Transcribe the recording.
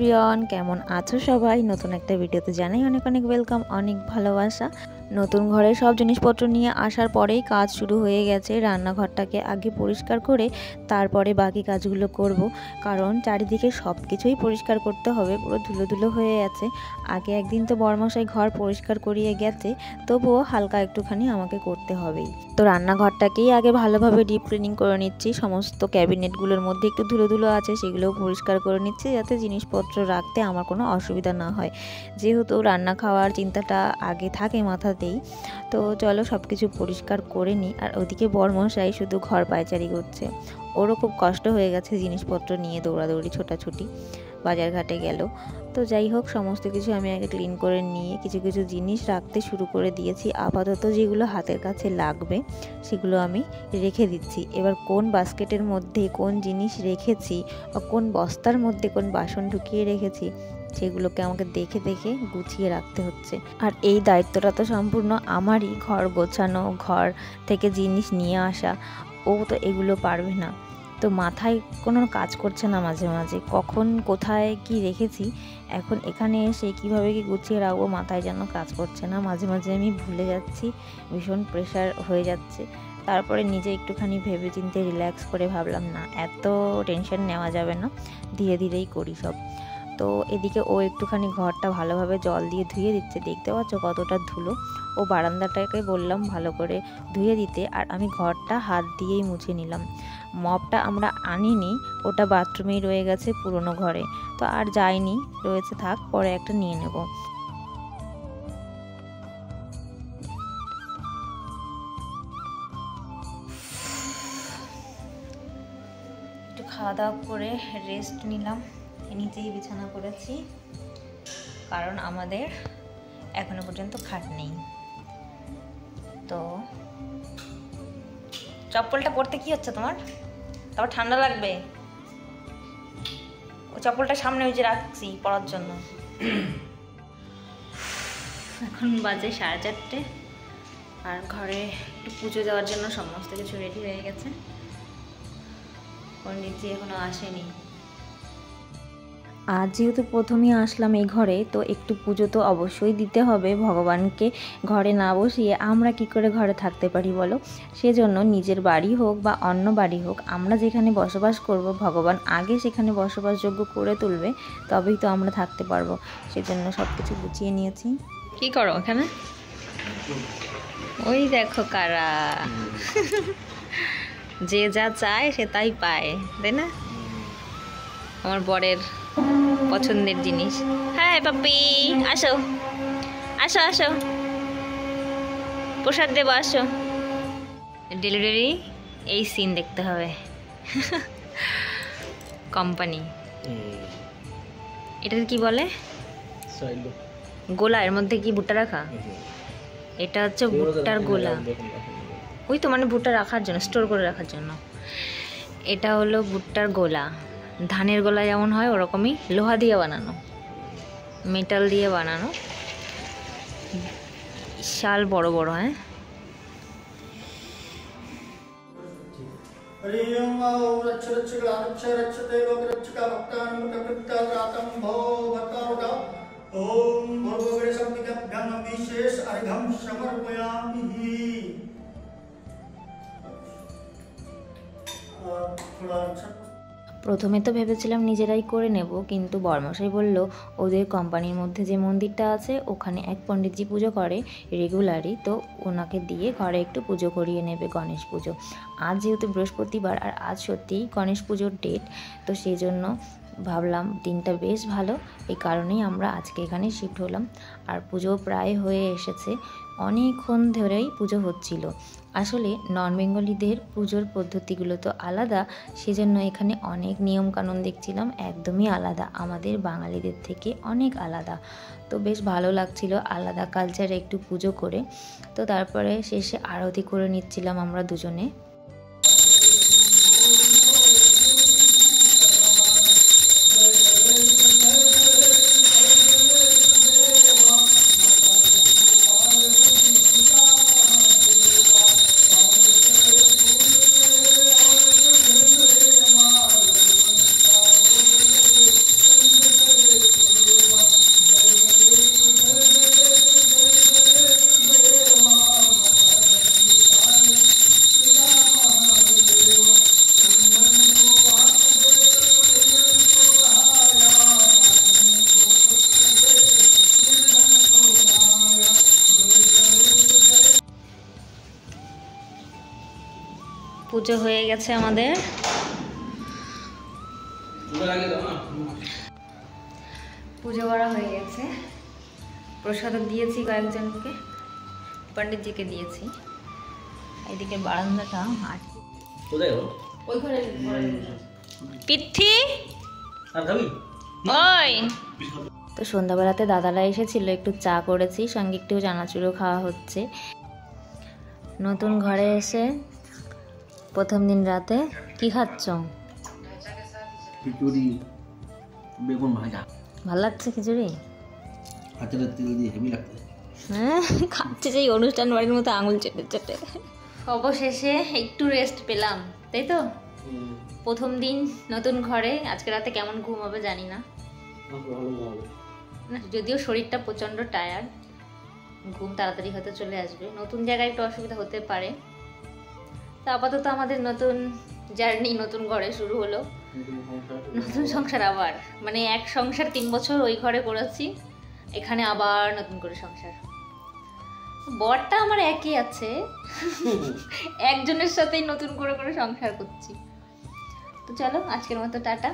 Everyone, কেমন আছো সবাই? নতুন একটা ভিডিওতে জানাই অনেক অনেক ওয়েলকাম, অনেক ভালোবাসা। নতুন ঘরে সব জিনিসপত্র নিয়ে আসার পরেই কাজ শুরু হয়ে গেছে। রান্নাঘরটাকে আগে পরিষ্কার করে তারপরে বাকি কাজগুলো করব, কারণ চারিদিকে সব কিছুই পরিষ্কার করতে হবে। পুরো ধুলো ধুলো হয়ে আছে। আগে একদিন তো বরমশাই ঘর পরিষ্কার করিয়ে গেছে, তবুও হালকা একটুখানি আমাকে করতে হবেই। তো রান্নাঘরটাকেই আগে ভালোভাবে ডিপ ক্লিনিং করে নিচ্ছি। সমস্ত ক্যাবিনেটগুলোর মধ্যে একটু ধুলো ধুলো আছে, সেগুলোও পরিষ্কার করে নিচ্ছি, যাতে জিনিসপত্র রাখতে আমার কোনো অসুবিধা না হয়। যেহেতু রান্না খাওয়ার চিন্তাটা আগে থাকে মাথাতেই, তো চলো সব কিছু পরিষ্কার করে নিই। আর ওদিকে বরমশাই শুধু ঘর পায়চারি করছে। ওরও খুব কষ্ট হয়ে গেছে জিনিসপত্র নিয়ে দৌড়াদৌড়ি ছোটাছুটি, বাজার ঘাটে গেল। তো যাই হোক, সমস্ত কিছু আমি আগে ক্লিন করে নিয়ে কিছু কিছু জিনিস রাখতে শুরু করে দিয়েছি। আপাতত যেগুলো হাতের কাছে লাগবে সেগুলো আমি রেখে দিচ্ছি। এবার কোন বাস্কেটের মধ্যে কোন জিনিস রেখেছি বা কোন বস্তার মধ্যে কোন বাসন ঢুকিয়ে রেখেছি, সেগুলোকে আমাকে দেখে দেখে গুছিয়ে রাখতে হচ্ছে। আর এই দায়িত্বটা তো সম্পূর্ণ আমারই, ঘর গোছানো, ঘর থেকে জিনিস নিয়ে আসা। ও তো এগুলো পারবে না। তো মাথায় কোনো কাজ করছে না মাঝে মাঝে, কখন কোথায় কি রেখেছি, এখন এখানে এসে কিভাবে কি গুছিয়ে রাখবো মাথায় যেন কাজ করছে না। মাঝে মাঝে আমি ভুলে যাচ্ছি, ভীষণ প্রেশার হয়ে যাচ্ছে। তারপরে নিজে একটুখানি ভেবে চিন্তে রিল্যাক্স করে ভাবলাম, না এত টেনশন নেওয়া যাবে না, ধীরে ধীরেই করি সব। তো এদিকে ও একটুখানি ঘরটা ভালোভাবে জল দিয়ে ধুয়ে দিচ্ছে। দেখতে পাচ্ছ কতটা ধুলো। ও বারান্দাটাকে বললাম ভালো করে ধুয়ে দিতে, আর আমি ঘরটা হাত দিয়েই মুছে নিলাম। মপটা আমরা আনিনি, ওটা বাথরুমেই রয়ে গেছে পুরনো ঘরে, তো আর যাইনি, রয়েছে থাক, পরে একটা নিয়ে নেব। একটু খাওয়া দাওয়া করে রেস্ট নিলাম। নিচেই বিছানা করেছি, কারণ আমাদের এখনো পর্যন্ত খাট নেই। তো চপ্পলটা পরতে কি হচ্ছে তোমার? তারপর ঠান্ডা লাগবে। ও চপ্পলটা সামনে ওই যে রাখছি পরার জন্য। এখন বাজে 4:30, আর ঘরে একটু পুজো দেওয়ার জন্য সমস্ত কিছু রেডি হয়ে গেছে। পণ্ডিতজি এখনো আসেনি। আজ যেহেতু প্রথমেই আসলাম এই ঘরে, তো একটু পুজো তো অবশ্যই দিতে হবে। ভগবানকে ঘরে না বসিয়ে আমরা কি করে ঘরে থাকতে পারি বলো? সেজন্য নিজের বাড়ি হোক বা অন্য বাড়ি হোক, আমরা যেখানে বসবাস করব, ভগবান আগে সেখানে বসবাসযোগ্য করে তুলবে, তবেই তো আমরা থাকতে পারবো। সেজন্য সব কিছু গুছিয়ে নিয়েছি। কি করো এখানে? ওই দেখো কারা, যে যা চায় সে তাই পায়, তাই না? আমার বরের পছন্দের জিনিস। হ্যাঁ পাপ্পি, আসো আসো আসো, প্রসাদ দেবো, আসো। ডেলিভারি এই সিন দেখতে হবে। কোম্পানি এটাকে কি বলে? গোলা। এর মধ্যে কি ভুট্টা রাখা? এটা হচ্ছে ভুট্টার গোলা। ওই তো মানে ভুট্টা রাখার জন্য, স্টোর করে রাখার জন্য। এটা হলো ভুট্টার গোলা। ধানের গোলা যেমন হয় ওরকমই, লোহা দিয়ে বানানো, মেটাল দিয়ে বানানো, বিশাল বড় বড়। হ্যাঁ, প্রথমে তো ভেবেছিলাম নিজেরাই করে নেব, কিন্তু বরমশাই বলল ওদের কোম্পানির মধ্যে যে মন্দিরটা আছে ওখানে এক পণ্ডিতজি পুজো করে রেগুলারই, তো ওনাকে দিয়ে ঘরে একটু পুজো করিয়ে নেবে, গণেশ পুজো। আজ যেহেতু বৃহস্পতিবার, আর আজ সত্যিই গণেশ পুজোর ডেট, তো সেই জন্য ভাবলাম দিনটা বেশ ভালো, এই কারণেই আমরা আজকে এখানে শিফট হলাম। আর পুজো প্রায় হয়ে এসেছে, অনেকক্ষণ ধরেই পুজো হচ্ছিল। আসলে নন বেঙ্গলিদের পুজোর পদ্ধতিগুলো তো আলাদা, সেজন্য এখানে অনেক নিয়মকানুন দেখছিলাম একদমই আলাদা, আমাদের বাঙালিদের থেকে অনেক আলাদা। তো বেশ ভালো লাগছিল আলাদা কালচারে একটু পুজো করে। তো তারপরে শেষে আরতি করে নিচ্ছিলাম আমরা দুজনে। পুজো হয়ে গেছে আমাদের। পুজো করা হয়ে গেছে, প্রসাদ দিয়েছি কয়েকজনকে, পণ্ডিতজিকে দিয়েছি। এদিকে বারান্দাটা পিঠি ওই তো সন্ধ্যাবেলাতে দাদারা এসেছিল, একটু চা করেছি, সঙ্গে একটু চানাচুরও খাওয়া হচ্ছে। নতুন ঘরে এসে প্রথম দিন রাতে কি খাচ্ছ? খিচুড়ি, বেগুন ভাজা। ভালো লাগছে খিচুড়ি? হাতের তেল দিয়ে হেভি লাগছে। হ্যাঁ, খাচ্ছে সেই অনুষ্ঠান বাড়ির মতো আঙুল চেটে চেটে। অবশেষে একটু রেস্ট পেলাম, তাই তো? প্রথম দিন নতুন ঘরে, আজকে রাতে কেমন ঘুম হবে জানি না, যদিও শরীরটা প্রচন্ড টায়ার্ড, ঘুম তাড়াতাড়ি হয়তো চলে আসবে। নতুন জায়গায় একটু অসুবিধা হতে পারে। তো আপাতত আমাদের নতুন জার্নি নতুন ঘরে শুরু হলো, নতুন সংসার আবার, মানে এক সংসার 3 বছর ওই ঘরে করেছি, এখানে আবার নতুন করে সংসার। বরটা আমার একই আছে, একজনের সাথেই নতুন করে করে সংসার করছি। তো চলো আজকের মতো টাটা।